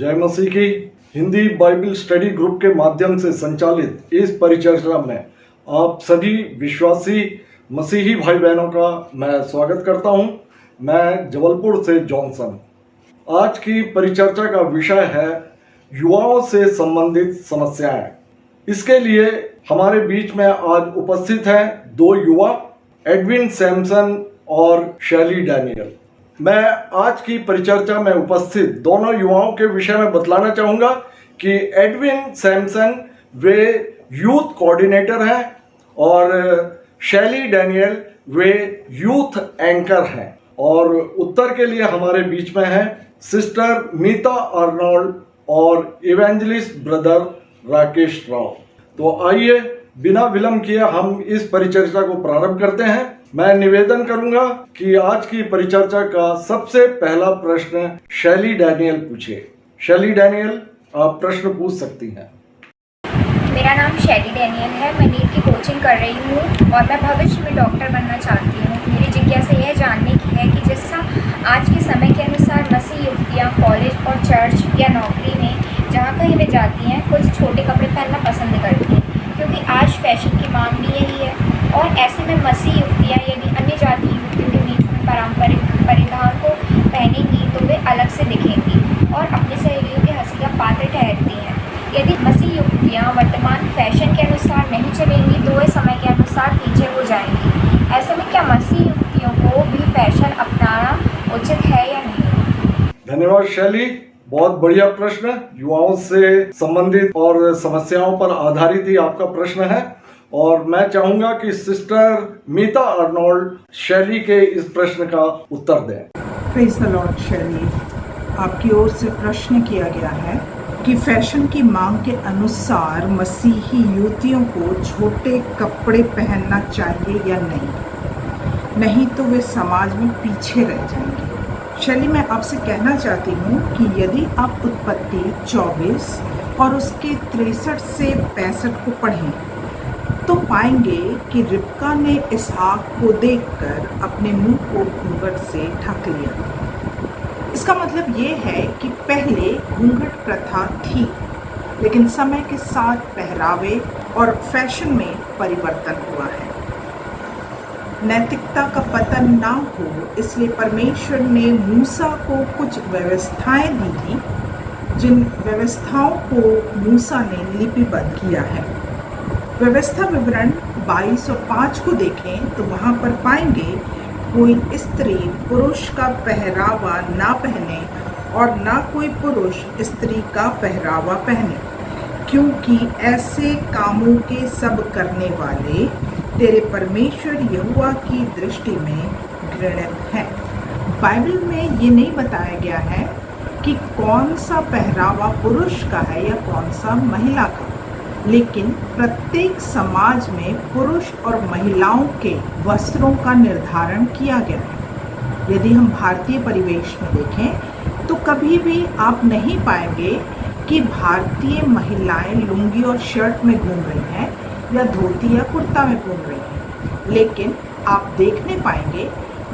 जय मसीह की। Hindi Bible study group के माध्यम से संचालित इस परिचर्चा में आप सभी विश्वासी मसीही भाई बहनों का मैं स्वागत करता हूं। मैं जबलपुर से जॉनसन। आज की परिचर्चा का विषय है युवाओं से संबंधित समस्याएं। इसके लिए हमारे बीच में आज उपस्थित हैं दो युवा, एडविन सैमसन और शैली डैनियल। मैं आज की परिचर्चा में उपस्थित दोनों युवाओं के विषय में बतलाना चाहूँगा कि एडविन सैमसन वे यूथ कोऑर्डिनेटर हैं और शैली डैनियल वे यूथ एंकर हैं। और उत्तर के लिए हमारे बीच में है सिस्टर मीता अर्नोल्ड और इवेंजलिस्ट ब्रदर राकेश राव। तो आइए बिना विलंब किए हम इस परिचर्चा को प्रारंभ करते हैं। मैं निवेदन करूंगा कि आज की परिचर्चा का सबसे पहला प्रश्न शैली डैनियल पूछे। शैली डैनियल, आप प्रश्न पूछ सकती हैं। मेरा नाम शैली डैनियल है। मैं नीट की कोचिंग कर रही हूँ और मैं भविष्य में डॉक्टर बनना चाहती हूँ। मेरी जिज्ञासा यह जानने की है कि जिस आज के समय के अनुसार मसीह युवतियाँ कॉलेज और चर्च या नौकरी में जहाँ कहीं भी जाती हैं कुछ छोटे कपड़े पहनना पसंद करती हैं, क्योंकि आज फैशन की मांग भी यही है। और ऐसे में मसीह युवतियाँ यदि अन्य जाति युवतियों के बीच में पारंपरिक परिधान को पहनेंगी तो वे अलग से दिखेंगी और अपनी सहेलियों के हंसी का पात्र ठहरती हैं। यदि मसीह युवतियाँ वर्तमान फैशन के अनुसार नहीं चलेंगी तो वे समय के अनुसार पीछे हो जाएंगी। ऐसे में क्या मसीह युवतियों को भी फैशन अपनाना उचित है या नहीं? धन्यवाद शैली, बहुत बढ़िया प्रश्न। युवाओं से संबंधित और समस्याओं पर आधारित ही आपका प्रश्न है और मैं चाहूंगा कि सिस्टर मीता अर्नोल्ड शैली के इस प्रश्न का उत्तर दें। Praise the Lord. शैली, आपकी ओर से प्रश्न किया गया है कि फैशन की मांग के अनुसार मसीही युवतियों को छोटे कपड़े पहनना चाहिए या नहीं तो वे समाज में पीछे रह जाएंगे। शैली, मैं आपसे कहना चाहती हूँ कि यदि आप उत्पत्ति 24 और उसके 63 से 65 को पढ़ें तो पाएंगे कि रिबका ने इसहाक को देखकर अपने मुंह को घूंघट से ढक लिया। इसका मतलब ये है कि पहले घूंघट प्रथा थी, लेकिन समय के साथ पहरावे और फैशन में परिवर्तन हुआ है। नैतिकता का पतन ना हो इसलिए परमेश्वर ने मूसा को कुछ व्यवस्थाएं दी थी, जिन व्यवस्थाओं को मूसा ने लिपिबद्ध किया है। व्यवस्था विवरण 22 और 5 को देखें तो वहाँ पर पाएंगे कोई स्त्री पुरुष का पहरावा ना पहने और ना कोई पुरुष स्त्री का पहरावा पहने, क्योंकि ऐसे कामों के सब करने वाले तेरे परमेश्वर यहोवा की दृष्टि में घृणित हैं। बाइबल में ये नहीं बताया गया है कि कौन सा पहरावा पुरुष का है या कौन सा महिला का, लेकिन प्रत्येक समाज में पुरुष और महिलाओं के वस्त्रों का निर्धारण किया गया है। यदि हम भारतीय परिवेश में देखें तो कभी भी आप नहीं पाएंगे कि भारतीय महिलाएं लुंगी और शर्ट में घूम रही हैं या धोती या कुर्ता में घूम रही हैं, लेकिन आप देखने पाएंगे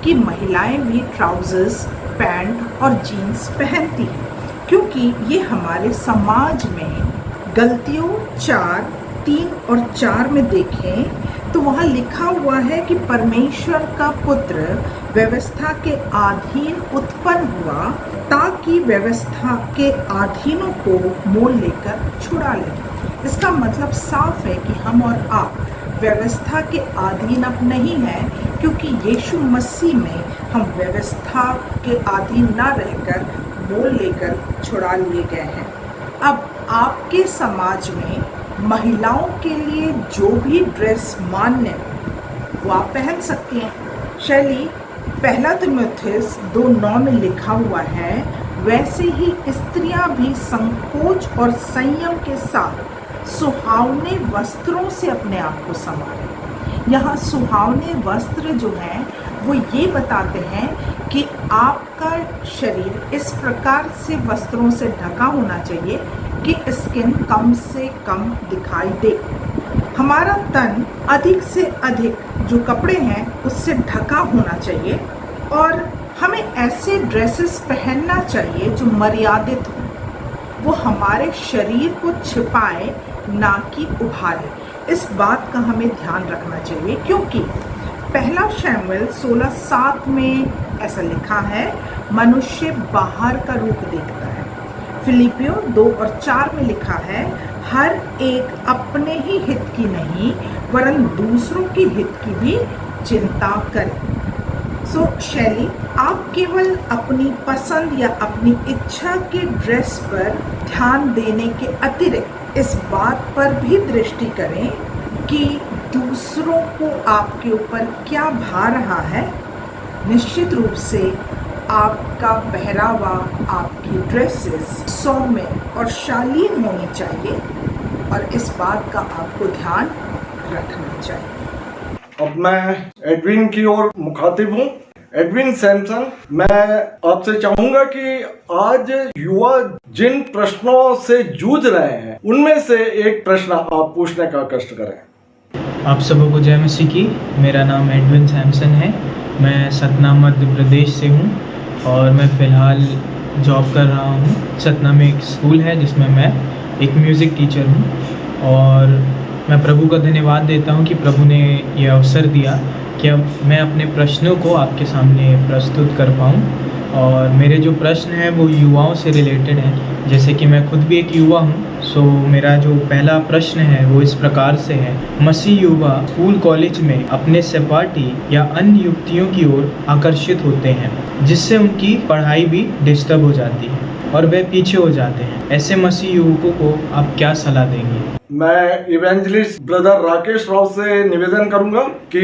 कि महिलाएं भी ट्राउजर्स, पैंट और जीन्स पहनती हैं, क्योंकि ये हमारे समाज में गलतियों 4, 3 और 4 में देखें तो वहाँ लिखा हुआ है कि परमेश्वर का पुत्र व्यवस्था के अधीन उत्पन्न हुआ ताकि व्यवस्था के अधीनों को मोल लेकर छुड़ा ले। इसका मतलब साफ है कि हम और आप व्यवस्था के अधीन अब नहीं हैं, क्योंकि यीशु मसीह में हम व्यवस्था के अधीन ना रहकर मोल लेकर छुड़ा लिए गए हैं। अब आपके समाज में महिलाओं के लिए जो भी ड्रेस मान्य वो आप पहन सकती हैं। शैली, 1 तीमुथियुस 2:9 में लिखा हुआ है, वैसे ही स्त्रियां भी संकोच और संयम के साथ सुहावने वस्त्रों से अपने आप को संभालें। यहाँ सुहावने वस्त्र जो हैं वो ये बताते हैं कि आपका शरीर इस प्रकार से वस्त्रों से ढका होना चाहिए कि स्किन कम से कम दिखाई दे। हमारा तन अधिक से अधिक जो कपड़े हैं उससे ढका होना चाहिए और हमें ऐसे ड्रेसेस पहनना चाहिए जो मर्यादित हो। वो हमारे शरीर को छिपाए ना कि उभारे। इस बात का हमें ध्यान रखना चाहिए, क्योंकि पहला शमूएल 16:7 में ऐसा लिखा है, मनुष्य बाहर का रूप देखता है। फिलिपियों 2:4 में लिखा है, हर एक अपने ही हित की नहीं वरन दूसरों की हित की भी चिंता करे। सो शैली, आप केवल अपनी पसंद या अपनी इच्छा के ड्रेस पर ध्यान देने के अतिरिक्त इस बात पर भी दृष्टि करें कि दूसरों को आपके ऊपर क्या भा रहा है। निश्चित रूप से आपका पहरावा, आपकी ड्रेसेस सौम्य और शालीन होनी चाहिए और इस बात का आपको ध्यान रखना चाहिए। अब मैं एडविन की ओर मुखातिब हूँ। एडविन सैमसन, मैं आपसे चाहूंगा कि आज युवा जिन प्रश्नों से जूझ रहे हैं उनमें से एक प्रश्न आप पूछने का कष्ट करें। आप सबों को जय मसीह की। मेरा नाम एडविन सैमसन है। मैं सतना मध्य प्रदेश से हूँ और मैं फ़िलहाल जॉब कर रहा हूँ। सतना में एक स्कूल है जिसमें मैं एक म्यूज़िक टीचर हूँ और मैं प्रभु का धन्यवाद देता हूँ कि प्रभु ने ये अवसर दिया कि अब मैं अपने प्रश्नों को आपके सामने प्रस्तुत कर पाऊँ। और मेरे जो प्रश्न हैं वो युवाओं से रिलेटेड हैं, जैसे कि मैं खुद भी एक युवा हूँ। सो मेरा जो पहला प्रश्न है वो इस प्रकार से है, मसीह युवा स्कूल कॉलेज में अपने सहपाठी या अन्य युवतियों की ओर आकर्षित होते हैं, जिससे उनकी पढ़ाई भी डिस्टर्ब हो जाती है और वे पीछे हो जाते हैं। ऐसे मसीह युवकों को आप क्या सलाह देंगे? मैं इवेंजलिस्ट ब्रदर राकेश राव से निवेदन करूंगा कि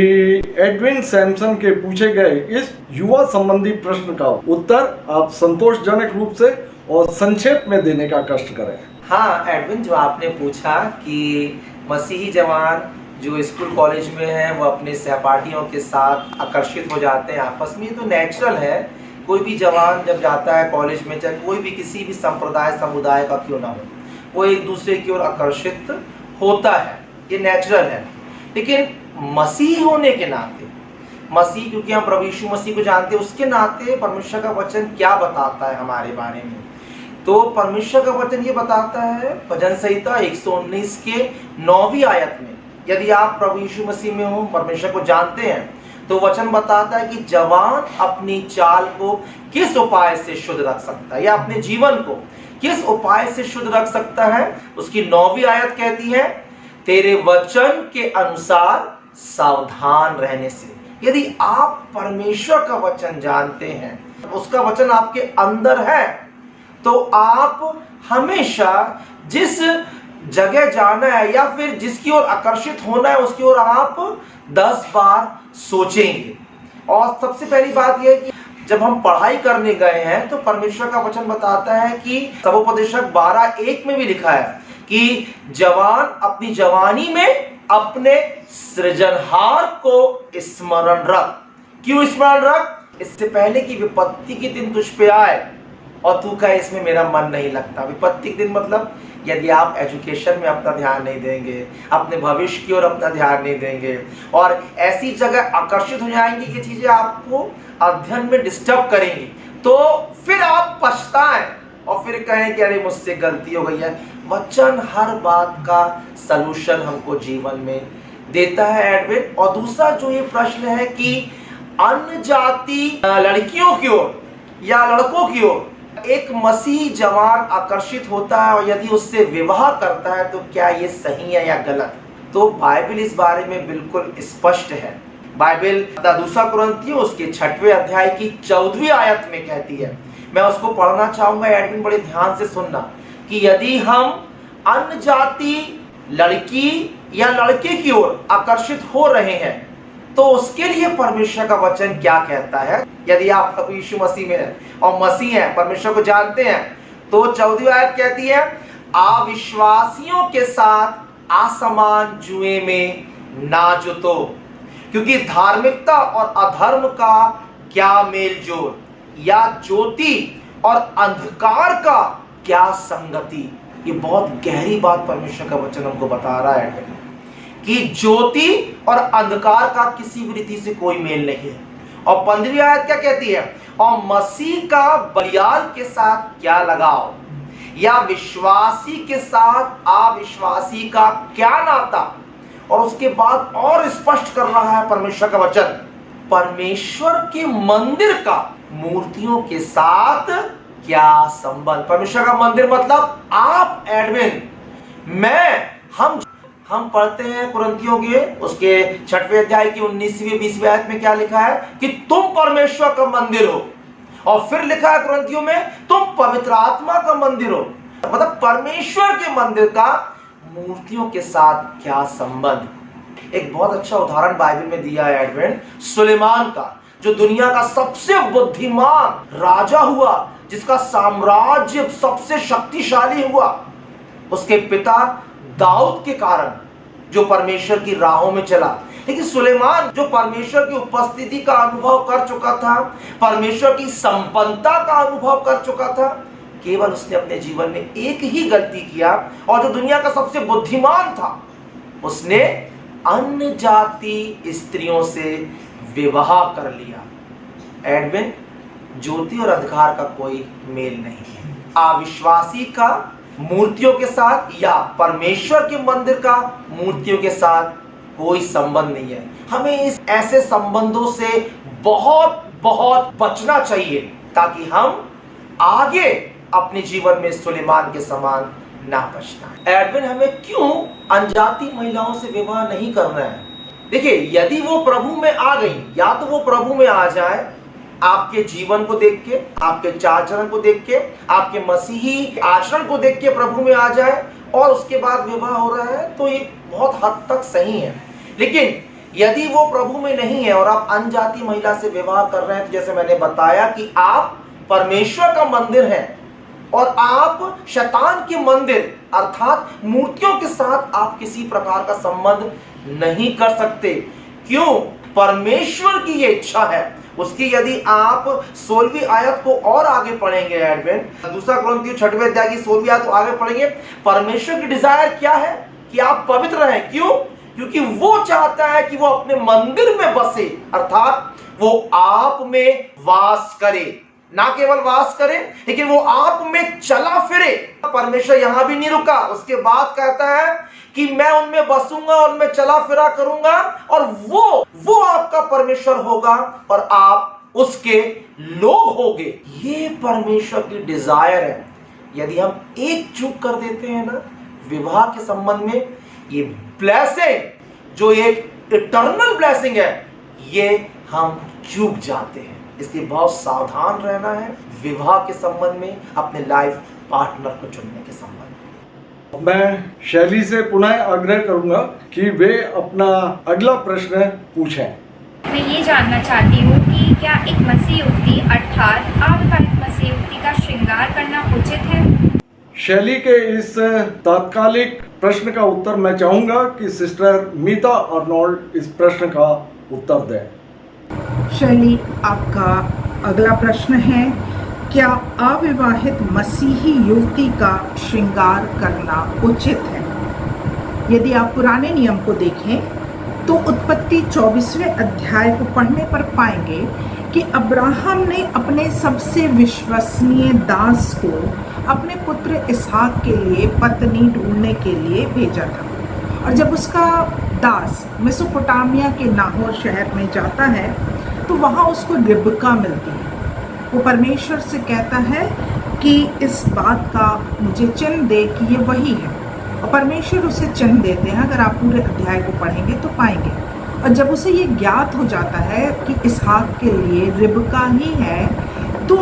एडविन सैमसन के पूछे गए इस युवा संबंधी प्रश्न का उत्तर आप संतोषजनक रूप से और संक्षेप में देने का कष्ट करें। हाँ एडविन, जो आपने पूछा कि मसीही जवान जो स्कूल कॉलेज में हैं वो अपने सहपाठियों के साथ आकर्षित हो जाते हैं आपस में, ये तो नेचुरल है। कोई भी जवान जब जाता है कॉलेज में, चाहे कोई भी किसी भी संप्रदाय समुदाय का क्यों ना हो, वो एक दूसरे की ओर आकर्षित होता है, ये नेचुरल है। लेकिन मसीह होने के नाते, मसीह क्योंकि हम प्रभु यीशु मसीह को जानते हैं, उसके नाते परमेश्वर का वचन क्या बताता है हमारे बारे में? तो परमेश्वर का वचन ये बताता है भजन संहिता 119 के 9वीं आयत में, यदि आप प्रभु यीशु मसीह में हो, परमेश्वर को जानते हैं, तो वचन बताता है कि जवान अपनी चाल को किस उपाय से शुद्ध रख सकता है या अपने जीवन को किस उपाय से शुद्ध रख सकता है। उसकी 9वीं आयत कहती है, तेरे वचन के अनुसार सावधान रहने से। यदि आप परमेश्वर का वचन जानते हैं, उसका वचन आपके अंदर है, तो आप हमेशा जिस जगह जाना है या फिर जिसकी ओर आकर्षित होना है उसकी ओर आप 10 बार सोचेंगे। और सबसे पहली बात यह है कि जब हम पढ़ाई करने गए हैं तो परमेश्वर का वचन बताता है कि सबोपदेशक 12:1 में भी लिखा है कि जवान अपनी जवानी में अपने सृजनहार को स्मरण रख। क्यों स्मरण रख? इससे पहले कि विपत्ति के दिन तुझ पे आए और तू कहे इसमें मेरा मन नहीं लगता। विपत्ति के दिन मतलब यदि आप एजुकेशन में अपना ध्यान नहीं देंगे, अपने भविष्य की ओर अपना ध्यान नहीं देंगे और ऐसी जगह आकर्षित हो जाएंगे कि चीजें आपको अध्ययन में डिस्टर्ब करेंगी, तो फिर आप पछताएं और फिर कहें कि अरे मुझसे गलती हो गई है। वचन हर बात का सलूशन हमको जीवन में देता है एडविन। और दूसरा जो ये प्रश्न है कि अन्य जाति लड़कियों की ओर या लड़कों की ओर एक मसीही जवान आकर्षित होता है और यदि उससे विवाह करता है तो क्या ये सही है या गलत? तो बाइबल इस बारे में बिल्कुल स्पष्ट है। बाइबल 2 कुरिन्थियों उसके 6वें अध्याय की 14वीं आयत में कहती है, मैं उसको पढ़ना चाहूंगा एडविन, बड़े ध्यान से सुनना, कि यदि हम अन्य जाति लड़की या लड़के की ओर आकर्षित हो रहे हैं तो उसके लिए परमेश्वर का वचन क्या कहता है। यदि आप प्रभु यीशु मसीह में हैं और मसीह हैं, परमेश्वर को जानते हैं, तो 14वीं आयत कहती है, अविश्वासियों के साथ असमान जुए में ना जुतो, क्योंकि धार्मिकता और अधर्म का क्या मेल जोल, या ज्योति और अंधकार का क्या संगति। ये बहुत गहरी बात परमेश्वर का वचन हमको बता रहा है कि ज्योति और अंधकार का किसी भी रीति से कोई मेल नहीं है। और 15वीं आयत क्या कहती है, और मसीह का बलियाल के साथ क्या लगाव, या विश्वासी के साथ अविश्वासी का क्या नाता। और उसके बाद और स्पष्ट कर रहा है परमेश्वर का वचन, परमेश्वर के मंदिर का मूर्तियों के साथ क्या संबंध। परमेश्वर का मंदिर मतलब आप, एडविन, मैं, हम पढ़ते हैं कुरिन्थियों के उसके 6वें अध्याय की 19वीं 20वीं आयत में क्या लिखा है कि तुम परमेश्वर का मंदिर हो। और फिर लिखा है कुरिन्थियों में तुम पवित्र आत्मा का मंदिर हो। मतलब परमेश्वर के मंदिर का मूर्तियों के साथ क्या संबंध। एक बहुत अच्छा उदाहरण बाइबल में दिया है एडविन, सुलेमान का, जो दुनिया का सबसे बुद्धिमान राजा हुआ, जिसका साम्राज्य सबसे शक्तिशाली हुआ। उसके पिता दाऊद के कारण जो परमेश्वर की राहों में चला। लेकिन सुलेमान जो परमेश्वर की उपस्थिति का अनुभव कर चुका था, परमेश्वर की संपन्नता का अनुभव कर चुका था, केवल उसने अपने जीवन में एक ही गलती किया, और जो दुनिया का सबसे बुद्धिमान था, उसने अन्य जाति स्त्रियों से विवाह कर लिया। एडविन, ज्योति और अंधकार का कोई मेल नहीं है। अविश्वासी का मूर्तियों के साथ या परमेश्वर के मंदिर का मूर्तियों के साथ कोई संबंध नहीं है। हमें इस ऐसे संबंधों से बहुत बहुत बचना चाहिए, ताकि हम आगे अपने जीवन में सुलेमान के समान ना बचना। एडविन, हमें क्यों अनजाति महिलाओं से विवाह नहीं करना है? देखिए, यदि वो प्रभु में आ गई, या तो वो प्रभु में आ जाए आपके जीवन को देख के, आपके चाल चलन को देख के, आपके मसीही आचरण को देख के प्रभु में आ जाए, और उसके बाद विवाह हो रहा है, तो ये बहुत हद तक सही है। लेकिन यदि वो प्रभु में नहीं है और आप अनजाति महिला से विवाह कर रहे हैं, तो जैसे मैंने बताया कि आप परमेश्वर का मंदिर हैं, और आप शैतान के मंदिर अर्थात मूर्तियों के साथ आप किसी प्रकार का संबंध नहीं कर सकते। क्यों? परमेश्वर की ये इच्छा है। उसकी यदि आप 16वीं आयत को और आगे पढ़ेंगे एडविन, दूसरा कुरिन्थियों 6वें अध्याय की 16वीं आयत को आगे पढ़ेंगे, परमेश्वर की डिजायर क्या है कि आप पवित्र रहें। क्यों? क्योंकि वो चाहता है कि वो अपने मंदिर में बसे, अर्थात वो आप में वास करे। ना केवल वास करे, लेकिन वो आप में चला फिरे। परमेश्वर यहां भी नहीं रुका, उसके बाद कहता है कि मैं उनमें बसूंगा, उनमें चला फिरा करूंगा, और वो आपका परमेश्वर होगा और आप उसके लोग होगे। ये परमेश्वर की डिजायर है। यदि हम एक चूक कर देते हैं ना विवाह के संबंध में, ये ब्लेसिंग जो एक इटर्नल ब्लेसिंग है, ये हम चूक जाते हैं। इसलिए बहुत सावधान रहना है विवाह के संबंध में, अपने लाइफ पार्टनर को चुनने के संबंध में। मैं शैली से पुनः आग्रह करूंगा कि वे अपना अगला प्रश्न पूछें। मैं ये जानना चाहती हूँ कि क्या एक मसीह युवती अर्थात अविवाहित मसीह युवती का श्रृंगार करना उचित है? शैली के इस तात्कालिक प्रश्न का उत्तर मैं चाहूंगा कि सिस्टर मीता अर्नोल्ड इस प्रश्न का उत्तर दें। शैली, आपका अगला प्रश्न है, क्या अविवाहित मसीही युवती का श्रृंगार करना उचित है? यदि आप पुराने नियम को देखें तो उत्पत्ति 24वें अध्याय को पढ़ने पर पाएंगे कि अब्राहम ने अपने सबसे विश्वसनीय दास को अपने पुत्र इसहाक के लिए पत्नी ढूंढने के लिए भेजा था। और जब उसका दास मेसोपोटामिया के नाहोर शहर में जाता है तो वहाँ उसको रिबका मिलती है। वो परमेश्वर से कहता है कि इस बात का मुझे चिन्ह दे कि ये वही है, और परमेश्वर उसे चिन्ह देते हैं। अगर आप पूरे अध्याय को पढ़ेंगे तो पाएंगे। और जब उसे ये ज्ञात हो जाता है कि इसहाक के लिए रिबका ही है, तो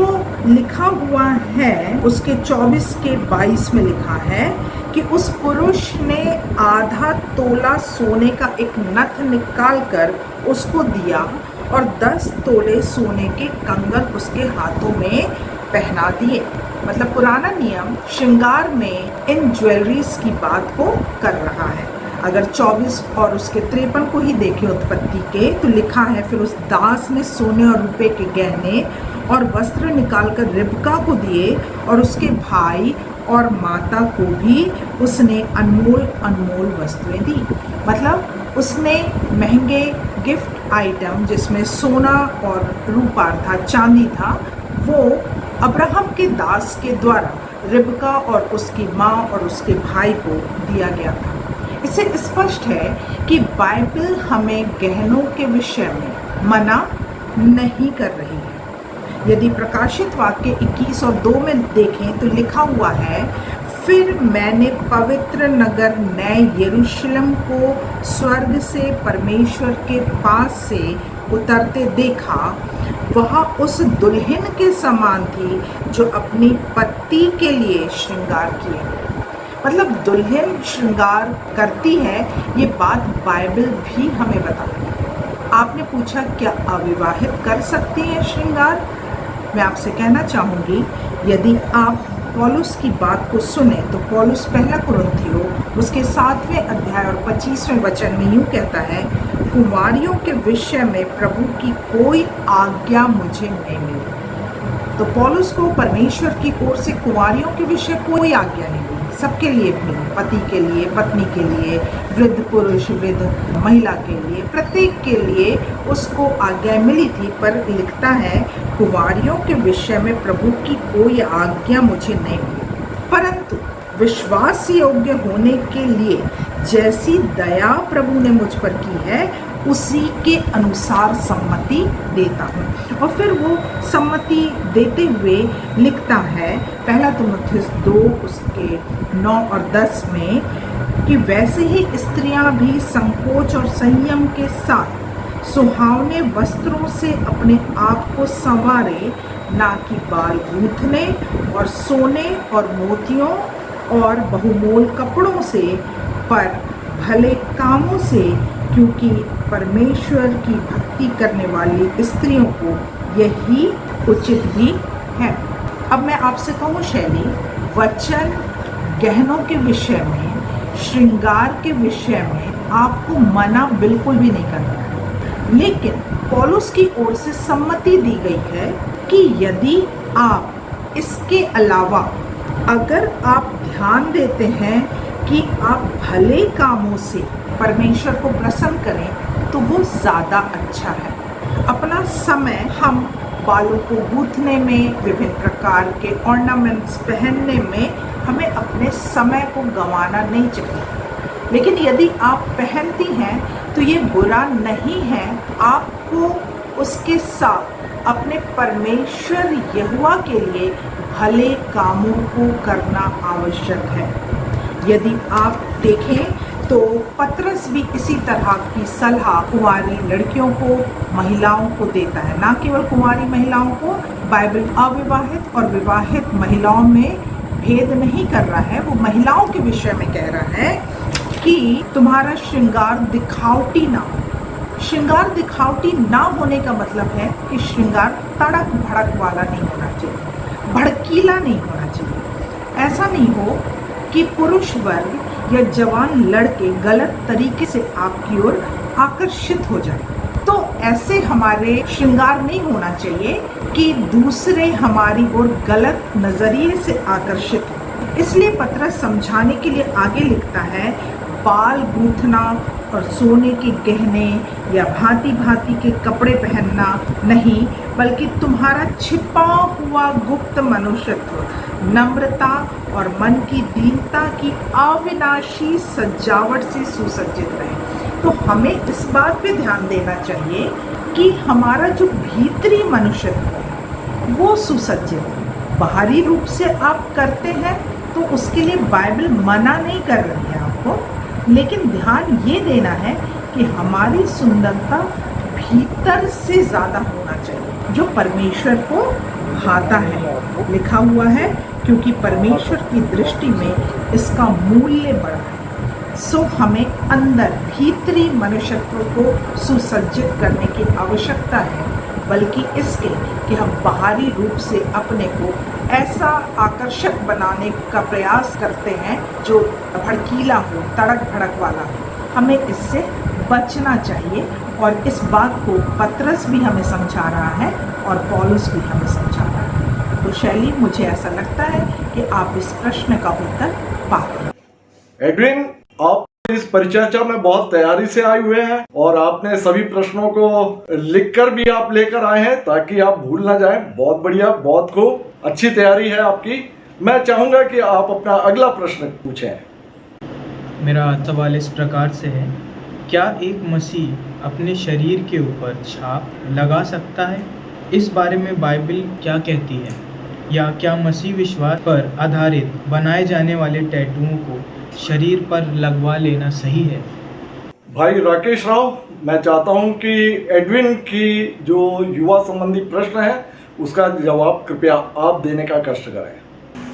लिखा हुआ है उसके 24 के 22 में लिखा है कि उस पुरुष ने आधा तोला सोने का एक नथ निकालकर उसको दिया और 10 तोले सोने के कंगन उसके हाथों में पहना दिए। मतलब पुराना नियम श्रृंगार में इन ज्वेलरीज की बात को कर रहा है। अगर 24 और उसके 53 को ही देखें उत्पत्ति के, तो लिखा है, फिर उस दास ने सोने और रुपए के गहने और वस्त्र निकालकर रिबका को दिए, और उसके भाई और माता को भी उसने अनमोल अनमोल वस्तुएं दी। मतलब उसने महंगे गिफ्ट आइटम जिसमें सोना और रूपा था, चांदी था, वो अब्राहम के दास के द्वारा रिबका और उसकी माँ और उसके भाई को दिया गया था। इससे स्पष्ट है कि बाइबल हमें गहनों के विषय में मना नहीं कर रही है। यदि प्रकाशित वाक्य 21 और 2 में देखें तो लिखा हुआ है, फिर मैंने पवित्र नगर नए यरूशलेम को स्वर्ग से परमेश्वर के पास से उतरते देखा। वह उस दुल्हन के समान थी जो अपनी पति के लिए श्रृंगार किए। मतलब दुल्हन श्रृंगार करती है, ये बात बाइबल भी हमें बताती है। आपने पूछा क्या अविवाहित कर सकती हैं श्रृंगार? मैं आपसे कहना चाहूँगी, यदि आप पौलुस की बात को सुने तो पौलुस पहला कुरिन्थियों उसके 7वें अध्याय और 25वें वचन में यूँ कहता है, कुंवारियों के विषय में प्रभु की कोई आज्ञा मुझे नहीं मिली। तो पौलुस को परमेश्वर की ओर से कुंवारियों के विषय कोई आज्ञा नहीं मिली, सबके लिए मिली, पति के लिए, पत्नी के लिए, वृद्ध पुरुष, वृद्ध महिला के लिए, प्रत्येक के लिए उसको आज्ञा मिली थी। पर लिखता है, कुंवारियों के विषय में प्रभु की कोई आज्ञा मुझे नहीं मिली, परंतु विश्वास योग्य होने के लिए जैसी दया प्रभु ने मुझ पर की है उसी के अनुसार सम्मति देता हूँ। और फिर वो सम्मति देते हुए लिखता है पहला तीमुथियुस 2 उसके 9 और 10 में कि वैसे ही स्त्रियां भी संकोच और संयम के साथ सुहावने वस्त्रों से अपने आप को संवारे, ना कि बाल गूंथने और सोने और मोतियों और बहुमोल कपड़ों से, पर भले कामों से, क्योंकि परमेश्वर की भक्ति करने वाली स्त्रियों को यही उचित भी है। अब मैं आपसे कहूँ शैली, वचन गहनों के विषय में, श्रृंगार के विषय में आपको मना बिल्कुल भी नहीं करना है, लेकिन पौलुस की ओर से सम्मति दी गई है कि यदि आप इसके अलावा अगर आप ध्यान देते हैं कि आप भले कामों से परमेश्वर को प्रसन्न करें तो वो ज़्यादा अच्छा है। अपना समय हम बालों को गूंथने में, विभिन्न प्रकार के ऑर्नामेंट्स पहनने में, हमें अपने समय को गंवाना नहीं चाहिए। लेकिन यदि आप पहनती हैं तो ये बुरा नहीं है, आपको उसके साथ अपने परमेश्वर यहोवा के लिए भले कामों को करना आवश्यक है। यदि आप देखें तो पतरस भी इसी तरह की सलाह कुंवारी लड़कियों को, महिलाओं को देता है। ना केवल कुंवारी महिलाओं को, बाइबल अविवाहित और विवाहित महिलाओं में भेद नहीं कर रहा है। वो महिलाओं के विषय में कह रहा है कि तुम्हारा श्रृंगार दिखावटी ना हो। श्रृंगार दिखावटी ना होने का मतलब है कि श्रृंगार तड़क भड़क वाला नहीं होना चाहिए, भड़कीला नहीं होना चाहिए। ऐसा नहीं हो कि पुरुष वर्ग या जवान लड़के गलत तरीके से आपकी ओर आकर्षित हो जाए। तो ऐसे हमारे श्रृंगार नहीं होना चाहिए कि दूसरे हमारी ओर गलत नजरिए से आकर्षित हो। इसलिए पतरस समझाने के लिए आगे लिखता है, बाल गूंथना और सोने के गहने या भांति भांति के कपड़े पहनना नहीं, बल्कि तुम्हारा छिपा हुआ गुप्त मनुष्यत्व नम्रता और मन की दीनता की अविनाशी सजावट से सुसज्जित रहे। तो हमें इस बात पे ध्यान देना चाहिए कि हमारा जो भीतरी मनुष्यत्व है वो सुसज्जित है। बाहरी रूप से आप करते हैं तो उसके लिए बाइबल मना नहीं कर रही है आपको, लेकिन ध्यान ये देना है कि हमारी सुंदरता भीतर से ज़्यादा होना चाहिए, जो परमेश्वर को भाता है। लिखा हुआ है, क्योंकि परमेश्वर की दृष्टि में इसका मूल्य बड़ा है। सो हमें अंदर भीतरी मनुष्यत्व को सुसज्जित करने की आवश्यकता है, बल्कि इसके कि हम बाहरी रूप से अपने को ऐसा आकर्षक बनाने का प्रयास करते हैं जो भड़कीला हो, तड़क भड़क वाला हो। हमें इससे बचना चाहिए और इस बात को पतरस भी हमें समझा रहा है और पौलुस भी हमें समझा रहा है। तो शैली, मुझे ऐसा लगता है कि आप इस प्रश्न का उत्तर पा गए। एडविन, आप इस परिचर्चा में बहुत तैयारी से आए हुए हैं और आपने सभी प्रश्नों को लिखकर भी आप लेकर आए हैं ताकि आप भूल ना जाएं। बहुत बढ़िया, बहुत खूब, अच्छी तैयारी है आपकी। मैं चाहूँगा कि आप अपना अगला प्रश्न पूछें। मेरा सवाल इस प्रकार से है, क्या एक मसीह अपने शरीर के ऊपर छाप लगा सकता है? इस बारे में बाइबल क्या कहती है? या क्या मसीह विश्वास पर आधारित बनाए जाने वाले टैटूओं को शरीर पर लगवा लेना सही है? भाई राकेश राव, मैं चाहता हूं कि एडविन की जो युवा संबंधी प्रश्न है उसका जवाब कृपया आप देने का कष्ट करें।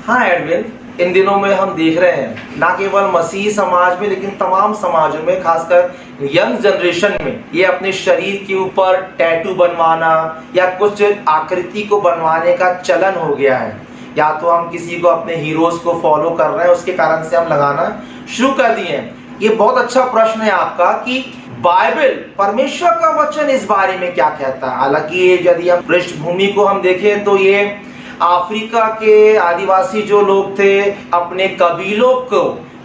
हाँ एडविन, इन दिनों में हम देख रहे हैं ना केवल मसीही समाज में लेकिन तमाम समाजों में, खासकर यंग जनरेशन में, ये अपने शरीर के ऊपर टैटू बनवाना या कुछ आकृति को बनवाने का चलन हो गया है। या तो हम किसी को, अपने हीरोज को फॉलो कर रहे हैं, उसके कारण से हम लगाना शुरू कर दिए हैं। ये बहुत अच्छा प्रश्न है आपका कि बाइबल, परमेश्वर का वचन इस बारे में क्या कहता है। हालांकि यदि हम पृष्ठभूमि को हम देखें तो ये अफ्रीका के आदिवासी जो लोग थे, अपने कबीलों को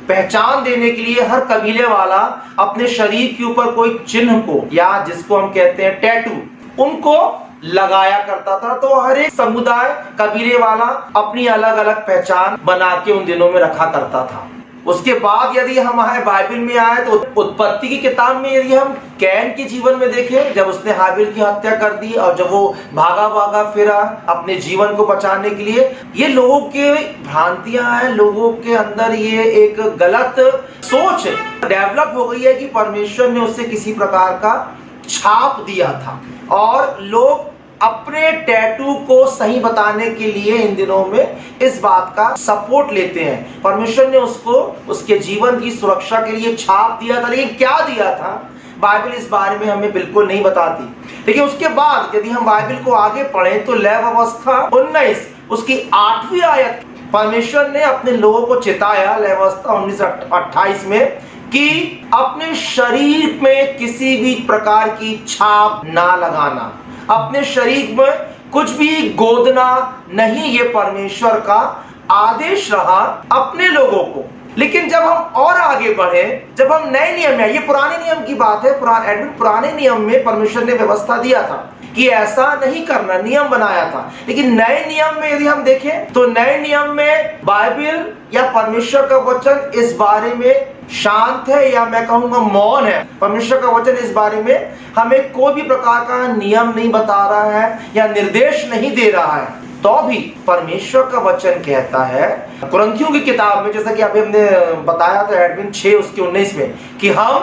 पहचान देने के लिए हर कबीले वाला अपने शरीर के ऊपर कोई चिन्ह को, या जिसको हम कहते हैं टैटू, उनको लगाया करता था। तो हर एक समुदाय, कबीले वाला अपनी अलग अलग पहचान बना के उन दिनों में रखा करता था। उसके बाद यदि हमारे बाइबल में आए तो उत्पत्ति की किताब में यदि हम कैन के जीवन में देखें, जब उसने हाबिल की हत्या कर दी और जब वो भागा भागा फिरा अपने जीवन को बचाने के लिए, ये लोगों के भ्रांतियां हैं, लोगों के अंदर ये एक गलत सोच डेवलप हो गई है कि परमेश्वर ने उससे किसी प्रकार का छाप दिया था, और लोग अपने टैटू को सही बताने के लिए इन दिनों में इस बात का सपोर्ट लेते हैं। परमेश्वर ने उसको उसके जीवन की सुरक्षा के लिए छाप दिया था, लेकिन क्या दिया था बाइबल इस बारे में हमें बिल्कुल नहीं बताती। लेकिन उसके बाद यदि हम बाइबल को आगे पढ़ें तो लय व्यवस्था 19 उसकी 8वीं आयत, परमेश्वर ने अपने लोगों को चिताया, लय व्यवस्था 19:28 में, कि अपने शरीर में किसी भी प्रकार की छाप ना लगाना, अपने शरीर में कुछ भी गोदना नहीं। ये परमेश्वर का आदेश रहा अपने लोगों को। लेकिन जब हम और आगे बढ़े, जब हम नए नियम में, ये पुराने नियम की बात है, पुराने नियम में परमेश्वर ने व्यवस्था दिया था कि ऐसा नहीं करना, नियम बनाया था। लेकिन नए नियम में यदि हम देखें तो नए नियम में बाइबल या परमेश्वर का वचन इस बारे में शांत है, या मैं कहूंगा मौन है। परमेश्वर का वचन इस बारे में हमें कोई भी प्रकार का नियम नहीं बता रहा है या निर्देश नहीं दे रहा है। तो भी परमेश्वर का वचन कहता है कुरिन्थियों की किताब में, जैसा कि अभी हमने बताया था एडविन 6 उसके 19 में, कि हम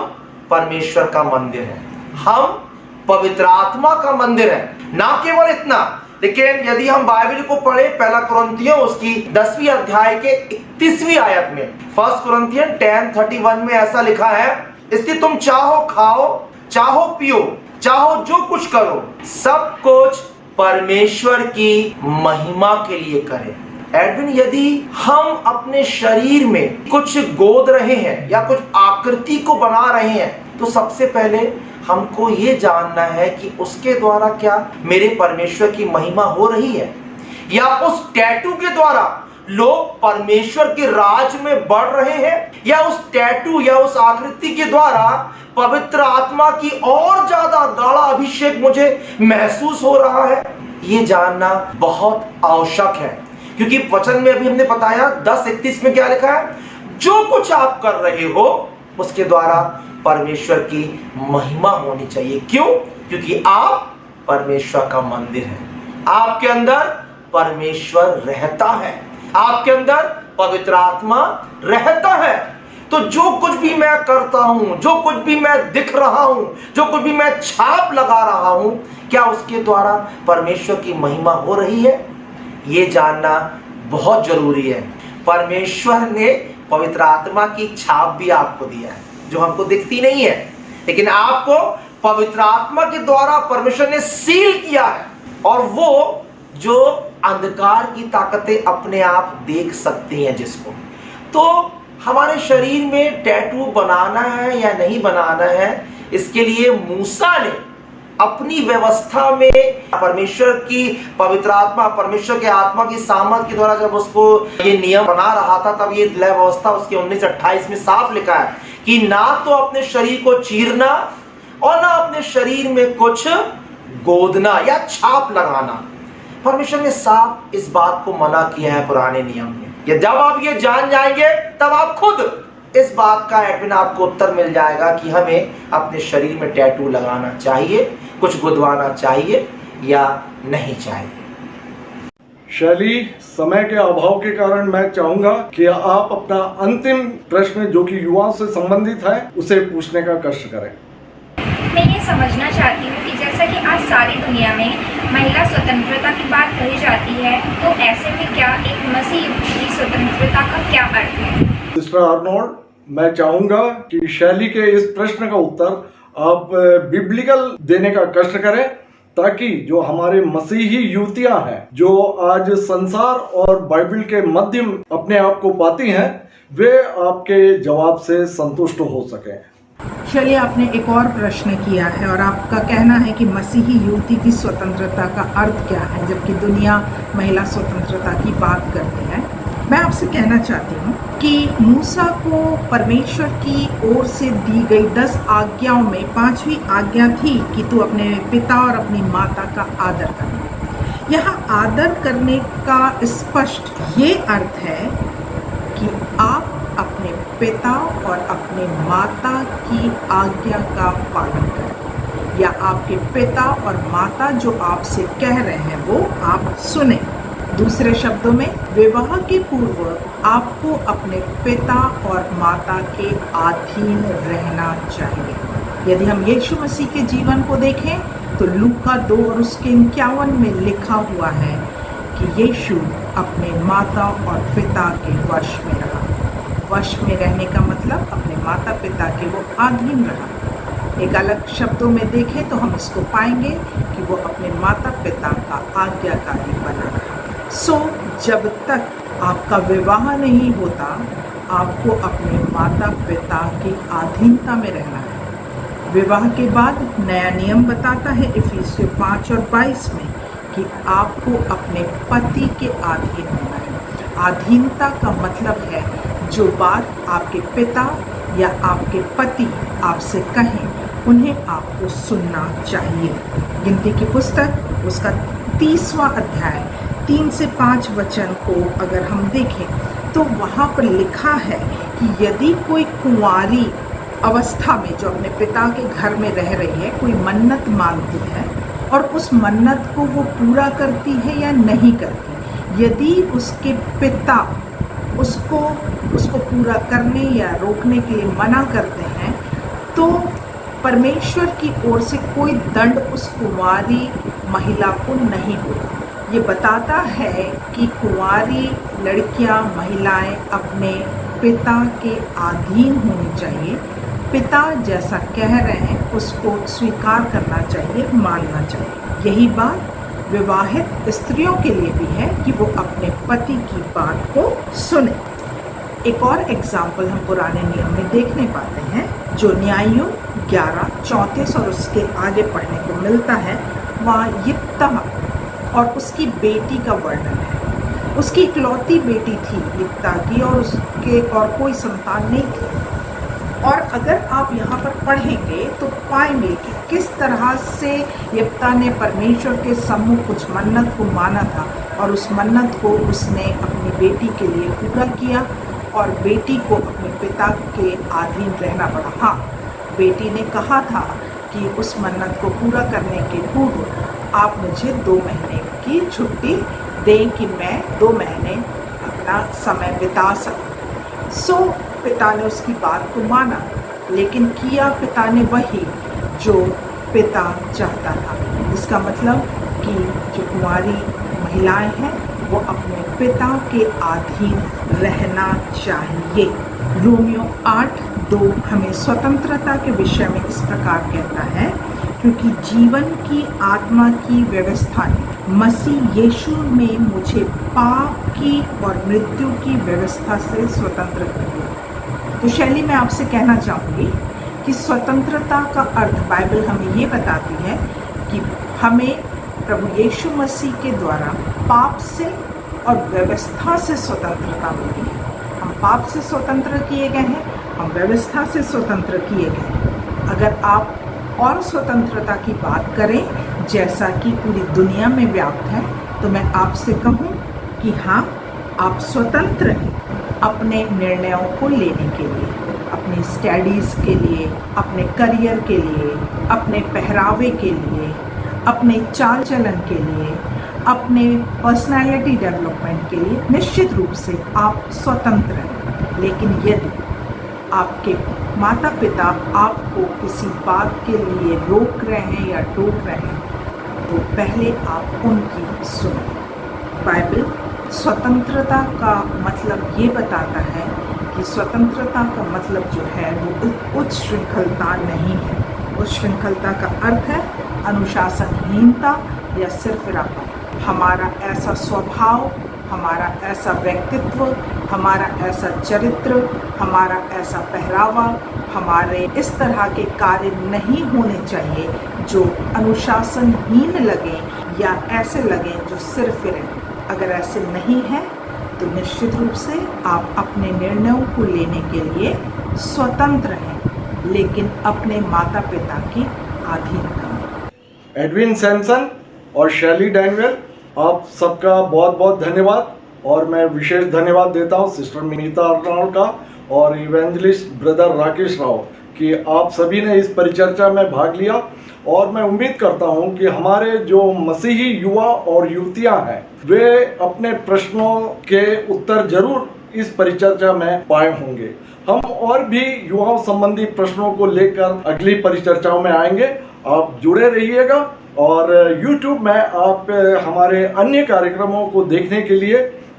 परमेश्वर का मंदिर है, हम पवित्र आत्मा का मंदिर है। ना केवल इतना, लेकिन यदि हम बाइबल को पढ़े, पहला कुरिन्थियों उसकी 10वीं अध्याय के 31वीं आयत में, 1 Corinthians 10:31 में ऐसा लिखा है, इसलिए तुम चाहो खाओ, चाहो पियो, चाहो जो कुछ करो, सब कुछ परमेश्वर की महिमा के लिए करें। एडविन, यदि हम अपने शरीर में कुछ गोद रहे हैं या कुछ आकृति को बना रहे हैं, तो सबसे पहले हमको ये जानना है कि उसके द्वारा क्या मेरे परमेश्वर की महिमा हो रही है, या उस टैटू के द्वारा लोग परमेश्वर के राज में बढ़ रहे हैं, या उस टैटू या उस आकृति के द्वारा पवित्र आत्मा की और ज्यादा गाढ़ा अभिषेक मुझे महसूस हो रहा है। ये जानना बहुत आवश्यक है, क्योंकि वचन में अभी हमने बताया 10:31 में क्या लिखा है, जो कुछ आप कर रहे हो उसके द्वारा परमेश्वर की महिमा होनी चाहिए। क्यों? क्योंकि आप परमेश्वर का मंदिर है, आपके अंदर परमेश्वर रहता है, आपके अंदर पवित्र आत्मा रहता है। तो जो कुछ भी मैं करता हूं, जो कुछ भी मैं दिख रहा हूं, जो कुछ भी मैं छाप लगा रहा हूं, क्या उसके द्वारा परमेश्वर की महिमा हो रही है? ये जानना बहुत जरूरी है। परमेश्वर ने पवित्र आत्मा की छाप भी आपको दिया है, जो हमको दिखती नहीं है, लेकिन आपको पवित्र आत्मा के द्वारा परमेश्वर ने सील किया है, और वो जो अंधकार की ताकतें अपने आप देख सकती हैं जिसको। तो हमारे शरीर में टैटू बनाना है या नहीं बनाना है, इसके लिए मूसा ने अपनी व्यवस्था में परमेश्वर की पवित्र आत्मा, परमेश्वर के आत्मा की सामर्थ के द्वारा जब उसको ये नियम बना रहा था, तब ये लय व्यवस्था उसके 19:28 में साफ लिखा है कि ना तो अपने शरीर को चीरना और ना अपने शरीर में कुछ गोदना या छाप लगाना। परमेश्वर ने साफ इस बात को मना किया है पुराने नियम में। कि जब आप ये जान जाएंगे तब आप खुद इस बात का एडमिन आपको उत्तर मिल जाएगा कि हमें अपने शरीर में टैटू लगाना चाहिए, कुछ गुदवाना चाहिए या नहीं चाहिए। शैली, समय के अभाव के कारण मैं चाहूंगा कि आप अपना अंतिम प्रश्न जो कि युवाओं से संबंधित है उसे पूछने का कष्ट करें। मैं ये समझना चाहती हूँ कि जैसा कि आज सारी दुनिया में महिला स्वतंत्रता की बात कही जाती है, तो ऐसे में क्या एक मसीह युग की स्वतंत्रता का क्या अर्थ है? मिस्टर आर्नोल्ड, मैं चाहूंगा कि शैली के इस प्रश्न का उत्तर आप बिब्लिकल देने का कष्ट करें, ताकि जो हमारे मसीही युवतियां हैं जो आज संसार और बाइबल के माध्यम अपने आप को पाती हैं, वे आपके जवाब से संतुष्ट हो सकें। चलिए, आपने एक और प्रश्न किया है और आपका कहना है कि मसीही युवती की स्वतंत्रता का अर्थ क्या है, जबकि दुनिया महिला स्वतंत्रता की बात करती है। मैं आपसे कहना चाहती हूँ कि मूसा को परमेश्वर की ओर से दी गई 10 आज्ञाओं में 5वीं आज्ञा थी कि तू अपने पिता और अपनी माता का आदर कर। यहाँ आदर करने का स्पष्ट ये अर्थ है कि आप अपने पिता और अपने माता की आज्ञा का पालन करें, या आपके पिता और माता जो आपसे कह रहे हैं वो आप सुने। दूसरे शब्दों में, विवाह के पूर्व आपको अपने पिता और माता के अधीन रहना चाहिए। यदि हम यीशु मसीह के जीवन को देखें तो लूका 2 और उसके 51 में लिखा हुआ है कि यीशु अपने माता और पिता के वश में रहा। वश में रहने का मतलब अपने माता पिता के वो अधीन रहा। एक अलग शब्दों में देखें तो हम इसको पाएंगे कि वो अपने माता पिता का आज्ञाकारी बना रहा। जब तक आपका विवाह नहीं होता, आपको अपने माता पिता की अधीनता में रहना है। विवाह के बाद नया नियम बताता है इफिसियों 5 और 22 में कि आपको अपने पति के अधीन होना है। अधीनता का मतलब है जो बात आपके पिता या आपके पति आपसे कहें उन्हें आपको सुनना चाहिए। गिनती की पुस्तक उसका 30वां अध्याय 3 से 5 वचन को अगर हम देखें तो वहाँ पर लिखा है कि यदि कोई कुंवारी अवस्था में जो अपने पिता के घर में रह रही है कोई मन्नत मांगती है और उस मन्नत को वो पूरा करती है या नहीं करती, यदि उसके पिता उसको पूरा करने या रोकने के लिए मना करते हैं तो परमेश्वर की ओर से कोई दंड उस कुंवारी महिला को नहीं होगा। ये बताता है कि कुंवारी लड़कियां, महिलाएं अपने पिता के अधीन होनी चाहिए। पिता जैसा कह रहे हैं उसको स्वीकार करना चाहिए, मानना चाहिए। यही बात विवाहित स्त्रियों के लिए भी है कि वो अपने पति की बात को सुने। एक और एग्जाम्पल हम पुराने नियम में देखने पाते हैं जो न्यायों 11:34 और उसके आगे पढ़ने को मिलता है। वहाँ यिप्तह और उसकी बेटी का वर्णन है। उसकी इकलौती बेटी थी यिप्तह की और उसके और कोई संतान नहीं थी। और अगर आप यहाँ पर पढ़ेंगे तो पाएंगे कि किस तरह से यिप्तह ने परमेश्वर के सम्मुख कुछ मन्नत को माना था और उस मन्नत को उसने अपनी बेटी के लिए पूरा किया और बेटी को अपने पिता के अधीन रहना पड़ा। हाँ, बेटी ने कहा था कि उस मन्नत को पूरा करने के पूर्व आप मुझे 2 महीने की छुट्टी दें कि मैं 2 महीने अपना समय बिता सकूं। पिता ने उसकी बात को माना, लेकिन किया पिता ने वही जो पिता चाहता था। इसका मतलब कि जो कुंवारी महिलाएं हैं वो अपने पिता के अधीन रहना चाहिए। रोमियो 8:2 हमें स्वतंत्रता के विषय में इस प्रकार कहता है, क्योंकि जीवन की आत्मा की व्यवस्था ने मसीह यीशु में मुझे पाप की और मृत्यु की व्यवस्था से स्वतंत्र कर दिया। तो शैली, मैं आपसे कहना चाहूँगी कि स्वतंत्रता का अर्थ बाइबल हमें ये बताती है कि हमें प्रभु यीशु मसीह के द्वारा पाप से और व्यवस्था से स्वतंत्रता मिली है। हम पाप से स्वतंत्र किए गए हैं, हम व्यवस्था से स्वतंत्र किए गए हैं। अगर आप और स्वतंत्रता की बात करें जैसा कि पूरी दुनिया में व्याप्त है, तो मैं आपसे कहूँ कि हाँ, आप स्वतंत्र हैं अपने निर्णयों को लेने के लिए, अपनी स्टडीज़ के लिए, अपने करियर के लिए, अपने पहरावे के लिए, अपने चाल चलन के लिए, अपने पर्सनालिटी डेवलपमेंट के लिए निश्चित रूप से आप स्वतंत्र हैं। लेकिन यदि आपके माता पिता आपको किसी बात के लिए रोक रहे हैं या टोक रहे हैं, तो पहले आप उनकी सुनें। बाइबल स्वतंत्रता का मतलब ये बताता है कि स्वतंत्रता का मतलब जो है वो उच्च श्रृंखलता नहीं है। उच्च श्रृंखलता का अर्थ है अनुशासनहीनता या सिरफिरापन। हमारा ऐसा स्वभाव, हमारा ऐसा व्यक्तित्व, हमारा ऐसा चरित्र, हमारा ऐसा पहरावा, हमारे इस तरह के कार्य नहीं होने चाहिए जो अनुशासनहीन लगे या ऐसे लगे जो सिर फिरें। अगर ऐसे नहीं है तो निश्चित रूप से आप अपने निर्णयों को लेने के लिए स्वतंत्र हैं, लेकिन अपने माता पिता की अधीनता में। एडविन सैमसन और शैली डैनियल, आप सबका बहुत बहुत धन्यवाद। और मैं विशेष धन्यवाद देता हूं सिस्टर मीता अर्नाल्ड का और इवेंजलिस्ट ब्रदर राकेश राव कि आप सभी ने इस परिचर्चा में भाग लिया। और मैं उम्मीद करता हूं कि हमारे जो मसीही युवा और युवतियां हैं वे अपने प्रश्नों के उत्तर जरूर इस परिचर्चा में पाए होंगे। हम और भी युवाओं संबंधी प्रश्नों को लेकर अगली परिचर्चाओं में आएंगे। आप जुड़े रहिएगा और YouTube में आप हमारे अन्य कार्यक्रमों को देखने के लिए,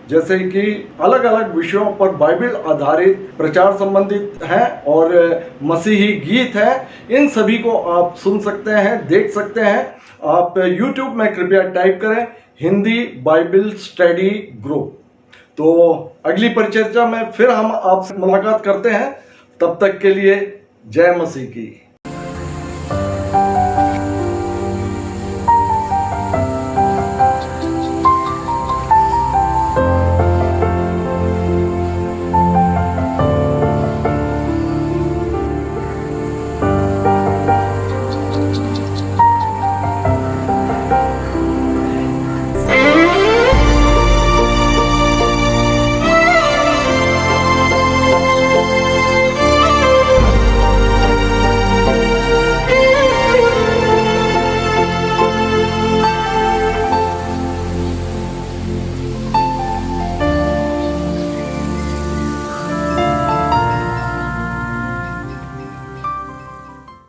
जैसे कि अलग अलग विषयों पर बाइबल आधारित प्रचार संबंधित हैं और मसीही गीत हैं, इन सभी को आप सुन सकते हैं, देख सकते हैं। आप YouTube में कृपया टाइप करें हिंदी बाइबल स्टडी ग्रुप। तो अगली परिचर्चा में फिर हम आपसे मुलाकात करते हैं। तब तक के लिए जय मसीह की।